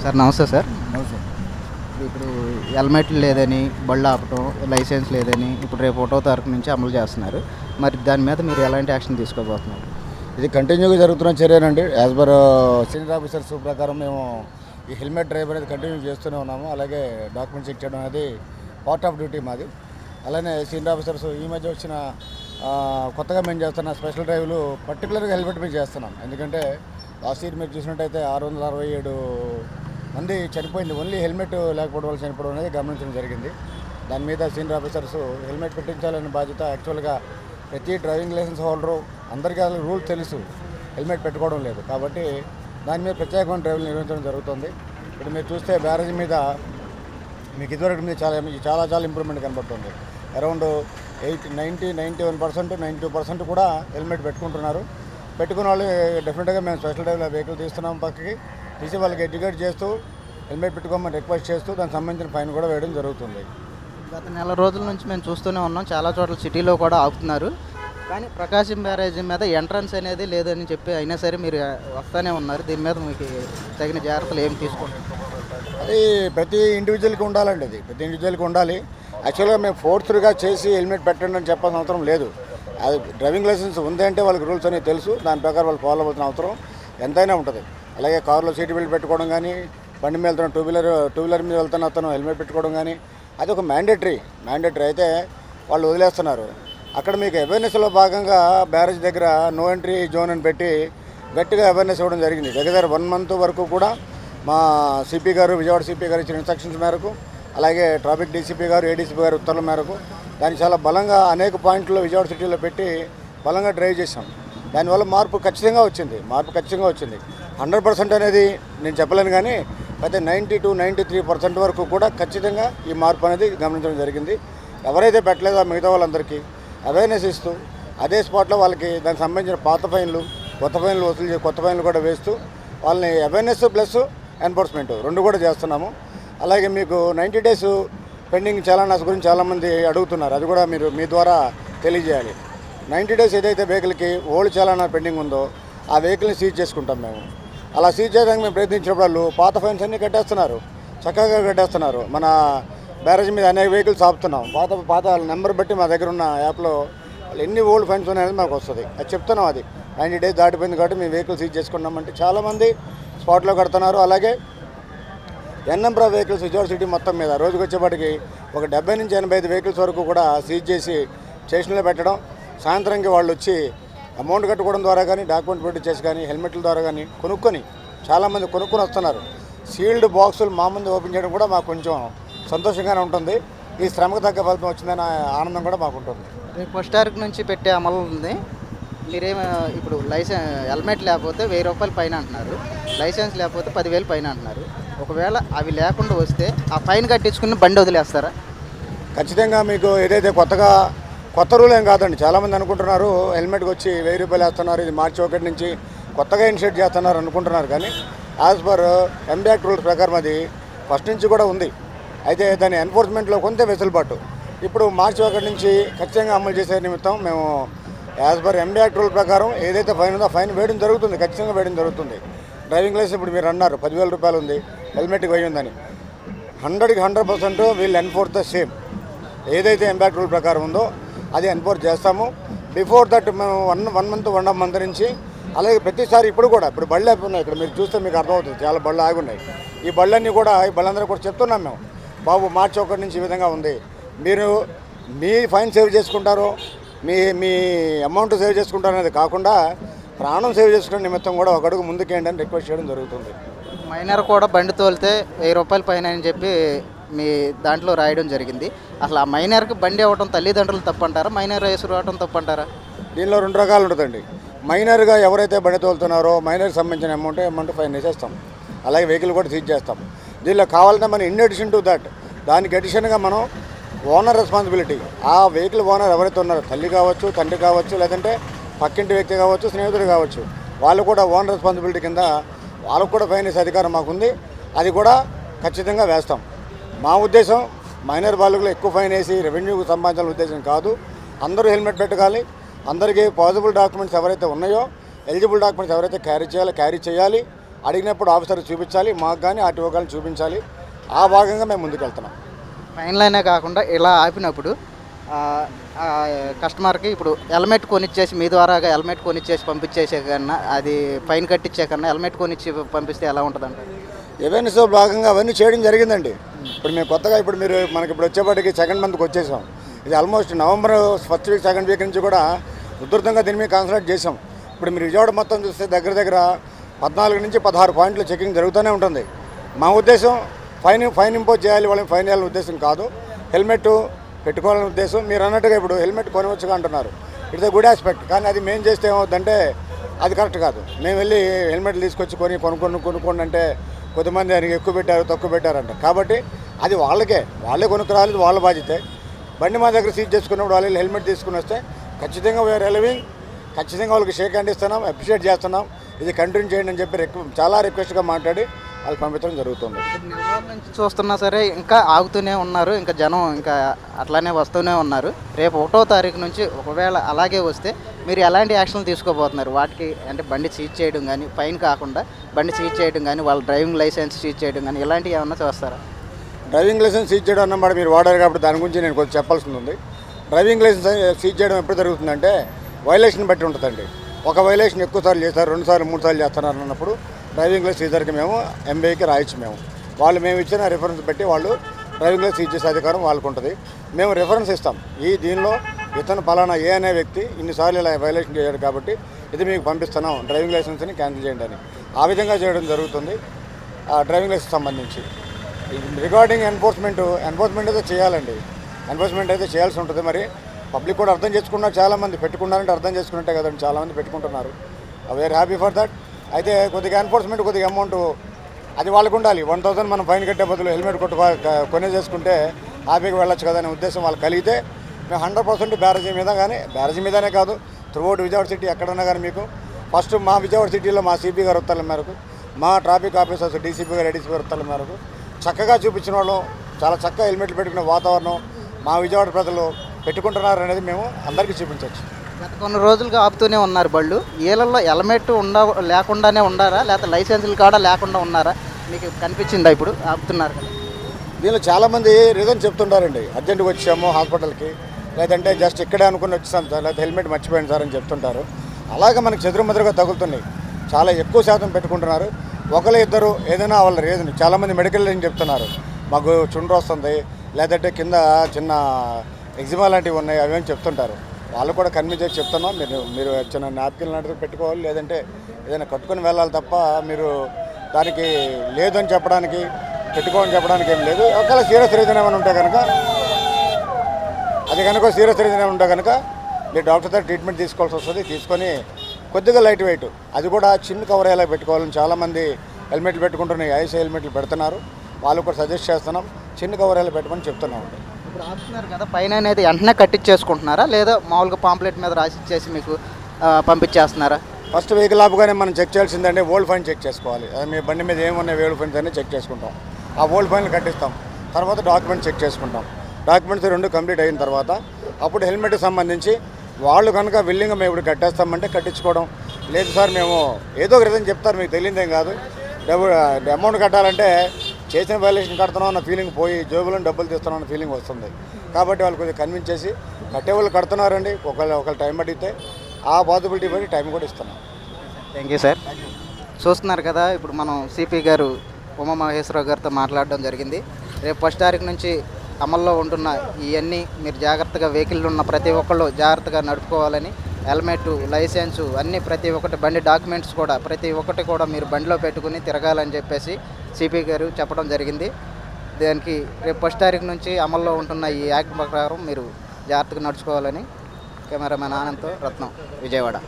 Sir నమస్తే sir. నమస్తే. ఇప్పుడు హెల్మెట్లు లేదని బళ్ళు ఆపటం, లైసెన్స్ లేదని ఇప్పుడు రేపు 1వ తారీఖు నుంచి అమలు చేస్తున్నారు. మరి దాని మీద మీరు ఎలాంటి యాక్షన్ తీసుకోబోతున్నారు? ఇది కంటిన్యూగా జరుగుతున్న చర్యనండి. యాజ్ పర్ సీనియర్ ఆఫీసర్స్ ప్రకారం మేము ఈ హెల్మెట్ డ్రైవ్ అనేది కంటిన్యూ చేస్తూనే ఉన్నాము. అలాగే డాక్యుమెంట్స్ చెక్ చేయడం అనేది పార్ట్ ఆఫ్ డ్యూటీ మాది. అలానే సీనియర్ ఆఫీసర్స్ ఈ మధ్య వచ్చిన కొత్తగా మేము చేస్తున్న స్పెషల్ డ్రైవ్లు పర్టికులర్గా హెల్మెట్ మీద చేస్తున్నాం. ఎందుకంటే లాస్ట్ ఇయర్ మీరు చూసినట్టయితే 667 మంది చనిపోయింది ఓన్లీ హెల్మెట్ లేకపోవడం వల్ల చనిపోవడం అనేది గమనించడం జరిగింది. దాని మీద సీనియర్ ఆఫీసర్స్ హెల్మెట్ పెట్టించాలనే బాధ్యత యాక్చువల్గా ప్రతి డ్రైవింగ్ లైసెన్స్ హోల్డరు అందరికీ అసలు రూల్ తెలుసు, హెల్మెట్ పెట్టుకోవడం లేదు. కాబట్టి దాని మీద ప్రత్యేకమైన డ్రైవ్లు నిర్వహించడం జరుగుతుంది. ఇప్పుడు మీరు చూస్తే బ్యారేజ్ మీద మీకు ఇదివరకు మీద చాలా ఇంప్రూవ్మెంట్ కనబడుతుంది. అరౌండ్ 91%, 92% కూడా హెల్మెట్ పెట్టుకుంటున్నారు. పెట్టుకున్న వాళ్ళు డెఫినెట్గా మేము స్పెషల్ డ్రైవ్లో వెహికల్ తీస్తున్నాం, పక్కకి తీసి వాళ్ళకి ఎడ్యుకేట్ చేస్తూ హెల్మెట్ పెట్టుకోమని రిక్వెస్ట్ చేస్తూ దానికి సంబంధించిన ఫైన్ కూడా వేయడం జరుగుతుంది. గత నెల రోజుల నుంచి మేము చూస్తూనే ఉన్నాం, చాలా చోట్ల సిటీలో కూడా ఆపుతున్నారు. కానీ ప్రకాశం బ్యారేజ్ మీద ఎంట్రన్స్ అనేది లేదని చెప్పి అయినా సరే మీరు వస్తూనే ఉన్నారు. దీని మీద మీకు తగిన జాగ్రత్తలు ఏమి తీసుకుంటారు? అది ప్రతి ఇండివిజువల్కి ఉండాలండి. అది ప్రతి ఇండివిజువల్కి ఉండాలి. యాక్చువల్గా మేము ఫోర్స్గా చేసి హెల్మెట్ పెట్టండి అని చెప్పాల్సిన అవసరం లేదు. అది డ్రైవింగ్ లైసెన్స్ ఉందంటే వాళ్ళకి రూల్స్ అనేవి తెలుసు, దాని ప్రకారం వాళ్ళు ఫాలో అవ్వాల్సిన అవసరం ఎంతైనా ఉంటుంది. అలాగే కారులో సీట్ బెల్ట్ పెట్టుకోవడం కానీ, బండి మీద వెళ్తున్న టూ వీలర్ మీద వెళ్తున్న అతను హెల్మెట్ పెట్టుకోవడం కానీ అది ఒక మ్యాండేటరీ అయితే వాళ్ళు వదిలేస్తున్నారు. అక్కడ మీకు అవేర్నెస్లో భాగంగా బ్యారేజ్ దగ్గర నో ఎంట్రీ జోన్ అని పెట్టి గట్టిగా అవేర్నెస్ ఇవ్వడం జరిగింది. దగ్గర 1 month వరకు కూడా మా సిపి గారు, విజయవాడ సిపి గారు ఇచ్చిన ఇన్స్ట్రక్షన్స్ మేరకు, అలాగే ట్రాఫిక్ డీసీపీ గారు, ఏడీసీపీ గారు ఉత్తర్వుల మేరకు దాన్ని చాలా బలంగా అనేక పాయింట్లు విజయవాడ సిటీలో పెట్టి బలంగా డ్రైవ్ చేశాం. దానివల్ల మార్పు ఖచ్చితంగా వచ్చింది. 100% అనేది నేను చెప్పలేను, కానీ అయితే 90 to 93% వరకు కూడా ఖచ్చితంగా ఈ మార్పు అనేది గమనించడం జరిగింది. ఎవరైతే పెట్టలేదో మిగతా వాళ్ళందరికీ అవేర్నెస్ ఇస్తూ అదే స్పాట్లో వాళ్ళకి దానికి సంబంధించిన పాత ఫైన్లు, కొత్త ఫైన్లు వసూలు చేసి కొత్త ఫైన్లు కూడా వేస్తూ వాళ్ళని అవేర్నెస్ ప్లస్ ఎన్ఫోర్స్మెంట్ 2 కూడా చేస్తున్నాము. అలాగే మీకు 90 days పెండింగ్ చలానాస్ గురించి చాలామంది అడుగుతున్నారు, అది కూడా మీరు మీ ద్వారా తెలియజేయాలి. 90 days ఏదైతే వెహికల్కి ఓల్డ్ చలానా పెండింగ్ ఉందో ఆ వెహికల్ని సీజ్ చేసుకుంటాం మేము. అలా సీజ్ చేయడానికి మేము ప్రయత్నించినప్పుడు పాత ఫైన్స్ అన్నీ కట్టేస్తున్నారు, చక్కగా కట్టేస్తున్నారు. మన బ్యారేజ్ మీద అనేక వెహికల్స్ ఆపుతున్నాం. పాత నెంబర్ బట్టి మా దగ్గర ఉన్న యాప్లో వాళ్ళు ఎన్ని ఓల్డ్ ఫైన్స్ ఉన్నాయనేది మాకు వస్తుంది. అది చెప్తున్నాం. అది 90 days దాటిపోయింది కాబట్టి మేము వెహికల్ సీజ్ చేసుకున్నామంటే చాలామంది స్పాట్లో కడుతున్నారు. అలాగే number of vehicles Vijayawada city మొత్తం మీద రోజుకి వచ్చేప్పటికి ఒక 70 నుంచి 85 వెహికల్స్ వరకు కూడా సీజ్ చేసి స్టేషన్లో పెట్టడం, సాయంత్రంకి వాళ్ళు వచ్చి అమౌంట్ కట్టుకోవడం ద్వారా కానీ, డాక్యుమెంట్ ప్రొడ్యూస్ చేసి కానీ, హెల్మెట్ల ద్వారా కానీ చాలామంది కొనుక్కొని వస్తున్నారు. సీల్డ్ బాక్సులు మా ముందు ఓపెన్ చేయడం కూడా మాకు కొంచెం సంతోషంగానే ఉంటుంది. ఈ శ్రమకు తగ్గ ఫలితం వచ్చిందన్న ఆనందం కూడా మాకు ఉంటుంది. రేపు 1వ తారీఖు నుంచి పెట్టే అమలు ఉంది. మీరేమో ఇప్పుడు హెల్మెట్ లేకపోతే 1000 రూపాయలు పైన అంటున్నారు, లైసెన్స్ లేకపోతే 10,000 పైన అంటున్నారు. ఒకవేళ అవి లేకుండా వస్తే ఆ ఫైన్ కట్టించుకుని బండి వదిలేస్తారా? ఖచ్చితంగా మీకు ఏదైతే కొత్త రూల్ ఏం కాదండి. చాలామంది అనుకుంటున్నారు హెల్మెట్కి వచ్చి 1000 రూపాయలు వేస్తున్నారు, ఇది మార్చి 1 నుంచి కొత్తగా ఇనిషియేట్ చేస్తున్నారు అనుకుంటున్నారు. కానీ as per MB act rules ప్రకారం అది ఫస్ట్ నుంచి కూడా ఉంది. అయితే దాని ఎన్ఫోర్స్మెంట్లో కొంత వెసులుబాటు ఇప్పుడు మార్చి 1 నుంచి ఖచ్చితంగా అమలు చేసే నిమిత్తం మేము as per MB act rule ప్రకారం ఏదైతే ఫైన్ ఉందో ఫైన్ వేయడం జరుగుతుంది, ఖచ్చితంగా వేయడం జరుగుతుంది. డ్రైవింగ్ లైసెన్స్ ఇప్పుడు మీరు అన్నారు 10,000 రూపాయలు ఉంది, హెల్మెట్కి 1000 ఉందని. 100% వీళ్ళు ఎన్ఫోర్స్ ద సేమ్. ఏదైతే ఎంబీ యాక్ట్ రూల్ ప్రకారం ఉందో అది ఎన్ఫోర్స్ చేస్తాము. బిఫోర్ దట్ మేము 1 month 1.5 month నుంచి, అలాగే ప్రతిసారి ఇప్పుడు బళ్ళు ఉన్నాయి. ఇక్కడ మీరు చూస్తే మీకు అర్థమవుతుంది, చాలా బళ్ళు ఆగి ఉన్నాయి. ఈ బళ్ళన్నీ కూడా ఈ బళ్ళందరూ కూడా చెప్తున్నాం మేము, బాబు మార్చి 1 నుంచి ఈ విధంగా ఉంది, మీరు మీ ఫైన్ సేవ్ చేసుకుంటారో మీ అమౌంట్ సేవ్ చేసుకుంటారు అనేది కాకుండా ప్రాణం సేవ్ చేసుకునే నిమిత్తం కూడా ఒక అడుగు ముందుకేయండి అని రిక్వెస్ట్ చేయడం జరుగుతుంది. మైనర్ కూడా బండి తోలితే 1000 రూపాయలు పైన అని చెప్పి మీ దాంట్లో రాయడం జరిగింది. అసలు ఆ మైనర్కి బండి ఇవ్వడం తల్లిదండ్రులు తప్పంటారా, మైనర్ వయసు రావడం తప్పంటారా? దీనిలో 2 రకాలు ఉంటుందండి. మైనర్గా ఎవరైతే బండి తోలుతున్నారో మైనర్కి సంబంధించిన అమౌంట్ ఫైన్ వేసేస్తాం, అలాగే వెహికల్ కూడా సీజ్ చేస్తాం. దీనిలో కావాలంటే మనం ఇన్ అడిషన్ టు దట్ దానికి అడిషన్గా మనం ఓనర్ రెస్పాన్సిబిలిటీ, ఆ వెహికల్ ఓనర్ ఎవరైతే ఉన్నారో తల్లి కావచ్చు, తండ్రి కావచ్చు, లేదంటే పక్కింటి వ్యక్తి కావచ్చు, స్నేహితుడు కావచ్చు, వాళ్ళు కూడా ఓనర్ రెస్పాన్సిబిలిటీ కింద వాళ్ళకు కూడా ఫైన్ వేసే అధికారం మాకుంది. అది కూడా ఖచ్చితంగా వేస్తాం. మా ఉద్దేశం మైనర్ బాలికలు ఎక్కువ ఫైన్ వేసి రెవెన్యూకు సంపాదించాలనే ఉద్దేశం కాదు. అందరూ హెల్మెట్ పెట్టుకోవాలి. అందరికీ పాజిబుల్ డాక్యుమెంట్స్ ఎవరైతే ఉన్నాయో, ఎలిజిబుల్ డాక్యుమెంట్స్ ఎవరైతే క్యారీ చేయాలి. అడిగినప్పుడు ఆఫీసర్ చూపించాలి, మాకు కానీ ఆర్టీఓ కానీ చూపించాలి. ఆ భాగంగా మేము ముందుకు వెళ్తున్నాం. ఫైన్ లైనే కాకుండా ఇలా ఆపినప్పుడు కస్టమర్కి ఇప్పుడు హెల్మెట్ కొనిచ్చేసి మీ ద్వారాగా హెల్మెట్ కొనిచ్చేసి పంపించేసే కన్నా అది ఫైన్ కట్టించే కన్నా హెల్మెట్ కొనిచ్చి పంపిస్తే ఎలా ఉంటుందంట? అవేర్నెస్ భాగంగా అవన్నీ చేయడం జరిగిందండి. ఇప్పుడు మేము కొత్తగా మనకి ఇప్పుడు వచ్చేప్పటికి సెకండ్ మంత్కి వచ్చేసాం. ఇది almost November first week second week నుంచి కూడా ఉధృతంగా దీని మీద కాన్సన్ట్రేట్ చేసాం. ఇప్పుడు మీరు విజయవాడ మొత్తం చూస్తే దగ్గర దగ్గర 14 నుంచి 16 పాయింట్లు చెకింగ్ జరుగుతూనే ఉంటుంది. మా ఉద్దేశం ఫైన్ ఇంపోజ్ చేయాలి, వాళ్ళని ఫైన్ చేయాలనే ఉద్దేశం కాదు, హెల్మెట్ పెట్టుకోవాలనే ఉద్దేశం. మీరు అన్నట్టుగా ఇప్పుడు హెల్మెట్ కొనవచ్చుగా అంటున్నారు, ఇట్స్ ఎ గుడ్ ఆస్పెక్ట్. కానీ అది మేము చేస్తే ఏమవుతుందంటే అది కరెక్ట్ కాదు. మేము వెళ్ళి హెల్మెట్లు తీసుకొచ్చి కొనుక్కోండి అంటే కొద్దిమంది దానికి ఎక్కువ పెట్టారు తక్కువ పెట్టారంట. కాబట్టి అది వాళ్ళే కొనుక్కురాలేదు, వాళ్ళ బాధ్యతే. బండి మా దగ్గర సీజ్ చేసుకున్నప్పుడు వాళ్ళు హెల్మెట్ తీసుకుని వస్తే ఖచ్చితంగా వీఆర్ ఎలవింగ్, ఖచ్చితంగా వాళ్ళకి షేక్ హ్యాండ్ ఇస్తున్నాం, అప్రిషియేట్ చేస్తున్నాం. ఇది కంటిన్యూ చేయండి అని చెప్పి చాలా రిక్వెస్ట్గా మాట్లాడి వాళ్ళు పంపించడం జరుగుతుంది. నెల రోజుల నుంచి చూస్తున్నా సరే ఇంకా ఆగుతూనే ఉన్నారు, ఇంకా జనం ఇంకా అట్లానే వస్తూనే ఉన్నారు. రేపు 1వ తారీఖు నుంచి ఒకవేళ అలాగే వస్తే మీరు ఎలాంటి యాక్షన్లు తీసుకోబోతున్నారు? వాటికి అంటే బండి సీజ్ చేయడం కానీ, ఫైన్ కాకుండా బండి సీజ్ చేయడం కానీ, వాళ్ళ డ్రైవింగ్ లైసెన్స్ సీజ్ చేయడం కానీ ఇలాంటివి ఏమన్నా చేస్తారా? డ్రైవింగ్ లైసెన్స్ సీజ్ చేయడం అన్నమాట మీరు వాడారు కాబట్టి దాని గురించి నేను కొంచెం చెప్పాల్సింది ఉంది. డ్రైవింగ్ లైసెన్స్ సీజ్ చేయడం ఎప్పుడు జరుగుతుందంటే వైలేషన్ బట్టి ఉంటుందండి. ఒక వైలేషన్ ఎక్కువ సార్లు చేస్తారు, 2 సార్లు 3 సార్లు చేస్తున్నారు అన్నప్పుడు డ్రైవింగ్ లైసెన్స్ సీజర్కి మేము ఎంబీఐకి రాయొచ్చు. మేము ఇచ్చిన రిఫరెన్స్ బట్టి వాళ్ళు డ్రైవింగ్ లైసెన్స్ సీజ్ చేసే అధికారం వాళ్ళకు ఉంటుంది. మేము రిఫరెన్స్ ఇస్తాం, దీనిలో ఇతను పలానా ఏ అనే వ్యక్తి ఇన్నిసార్లు ఇలా వైలేషన్ చేశాడు కాబట్టి ఇది మీకు పంపిస్తున్నాం, డ్రైవింగ్ లైసెన్స్ని క్యాన్సిల్ చేయండి అని ఆ విధంగా చేయడం జరుగుతుంది. డ్రైవింగ్ లైసెన్స్ సంబంధించి రిగార్డింగ్ ఎన్ఫోర్స్మెంట్ అయితే చేయాలండి, ఎన్ఫోర్స్మెంట్ అయితే చేయాల్సి ఉంటుంది. మరి పబ్లిక్ కూడా అర్థం చేసుకున్నారు, చాలామంది పెట్టుకున్నారంటే అర్థం చేసుకున్నట్టే కదండి, చాలామంది పెట్టుకుంటున్నారు. We are happy for that. అయితే కొద్దిగా ఎన్ఫోర్స్మెంట్ కొద్దిగా అమౌంట్ అది వాళ్ళకు ఉండాలి. 1000 మనం ఫైన్ కట్టే బదులు హెల్మెట్ కొనేసేసుకుంటే హ్యాపీగా వెళ్ళొచ్చు కదా అనే ఉద్దేశం వాళ్ళు కలిగితే మేము 100% బ్యారేజీ మీద కానీ, బ్యారేజీ మీదనే కాదు త్రూఅవుట్ విజయవాడ సిటీ ఎక్కడన్నా కానీ మీకు ఫస్ట్ మా విజయవాడ సిటీలో మా సిపి గారు ఉత్తర్వుల మేరకు, మా ట్రాఫిక్ ఆఫీసర్స్ డీసీపీ గారు ఏడీసీ గారు ఉత్తర్వుల మేరకు చక్కగా చూపించిన వాళ్ళు చాలా చక్కగా హెల్మెట్లు పెట్టుకునే వాతావరణం మా విజయవాడ ప్రజలు పెట్టుకుంటున్నారు అనేది మేము అందరికీ చూపించవచ్చు. గత కొన్ని రోజులుగా ఆపుతూనే ఉన్నారు బళ్ళు. ఏళ్ళల్లో హెల్మెట్ లేకుండానే ఉన్నారా, లేకపోతే లైసెన్సులు కూడా లేకుండా ఉన్నారా? మీకు కనిపించిందా ఇప్పుడు ఆపుతున్నారు కదా? దీనిలో చాలామంది రీజన్ చెప్తుంటారండి, అర్జెంటుగా వచ్చాము హాస్పిటల్కి, లేదంటే జస్ట్ ఇక్కడే అనుకుని వచ్చాను సార్, లేకపోతే హెల్మెట్ మర్చిపోయాను సార్ అని చెప్తుంటారు. అలాగే మనకు చెదురుమదురుగా తగులుతున్నాయి, చాలా ఎక్కువ శాతం పెట్టుకుంటున్నారు. ఒకరు ఇద్దరు ఏదైనా వాళ్ళ రీజన్, చాలామంది మెడికల్ అని చెప్తున్నారు, మాకు చుండ్రు వస్తుంది, లేదంటే కింద చిన్న ఎగ్జిమా లాంటివి ఉన్నాయి అవేమని చెప్తుంటారు. వాళ్ళు కూడా కన్విన్స్ చేసి చెప్తున్నాం, మీరు చిన్న నాప్కిన్ లాంటివి పెట్టుకోవాలి, లేదంటే ఏదైనా కట్టుకొని వెళ్ళాలి తప్ప మీరు దానికి లేదని చెప్పడానికి, పెట్టుకోమని చెప్పడానికి ఏం లేదు. ఒకవేళ సీరియస్ రీజన్ ఏమైనా ఉంటే కనుక సీరియస్ రీజన్ ఏమైనా ఉంటే కనుక మీరు డాక్టర్తో ట్రీట్మెంట్ తీసుకోవాల్సి వస్తుంది. తీసుకొని కొద్దిగా లైట్ వెయిట్, అది కూడా చిన్న కవర్ అయ్యేలా పెట్టుకోవాలని చాలామంది హెల్మెట్లు పెట్టుకుంటున్నాయి, ఐసీ హెల్మెట్లు పెడుతున్నారు. వాళ్ళు కూడా సజెస్ట్ చేస్తున్నాం, చిన్న కవర్ అయ్యేలా పెట్టమని చెప్తున్నాం. ఇప్పుడు ఆపుతున్నారు కదా, ఫైన్ అనేది వెంటనే కట్టించేసుకుంటున్నారా లేదా మామూలుగా పాంప్లెట్ మీద రాసి ఇచ్చేసి మీకు పంపించేస్తున్నారా? ఫస్ట్ వెహికల్ ఆపుగానే మనం చెక్ చేయాల్సిందంటే ఓల్డ్ ఫైన్ చెక్ చేసుకోవాలి. అది మీ బండి మీద ఏమున్నాయి ఓల్డ్ ఫైన్స్ అన్నీ చెక్ చేసుకుంటాం, ఆ ఓల్డ్ ఫైన్లు కట్టిస్తాం. తర్వాత డాక్యుమెంట్స్ చెక్ చేసుకుంటాం. డాక్యుమెంట్స్ 2 కంప్లీట్ అయిన తర్వాత అప్పుడు హెల్మెట్కి సంబంధించి వాళ్ళు కనుక విల్లింగ్గా మేము ఇప్పుడు కట్టేస్తామంటే కట్టించుకోవడం. లేదు సార్ మేము ఏదో ఒక రీజన్ చెప్తారు, మీకు తెలియదేం కాదు, అమౌంట్ కట్టాలంటే చేసిన వైలేషన్ కడుతున్నాం అన్న ఫీలింగ్ పోయి జోబులో డబ్బులు తీస్తున్నాం అన్న ఫీలింగ్ వస్తుంది. కాబట్టి వాళ్ళు కొద్దిగా కన్విన్స్ చేసి కట్టేవాళ్ళు కడుతున్నారండి. ఒకళ్ళు టైం అడిగితే ఆ పాసిబిలిటీ బట్టి టైం కూడా ఇస్తున్నాం. Thank you sir. చూస్తున్నారు కదా, ఇప్పుడు మనం సిపి గారు ఉమామహేశ్వరరావు గారితో మాట్లాడడం జరిగింది. రేపు 1వ తారీఖు నుంచి అమల్లో ఉంటున్న ఇవన్నీ మీరు జాగ్రత్తగా వెహికల్ ఉన్న ప్రతి ఒక్కళ్ళు జాగ్రత్తగా నడుపుకోవాలని, హెల్మెట్, లైసెన్సు అన్నీ ప్రతి ఒక్కటి, బండి డాక్యుమెంట్స్ కూడా ప్రతి ఒక్కటి కూడా మీరు బండిలో పెట్టుకుని తిరగాలని చెప్పేసి సిపి గారు చెప్పడం జరిగింది. దానికి రేపు 1వ తారీఖు నుంచి అమల్లో ఉంటున్న ఈ యాక్ట్ ప్రకారం మీరు జాగ్రత్తగా నడుచుకోవాలని కెమెరామెన్ ఆనంద్తో రత్నం, విజయవాడ.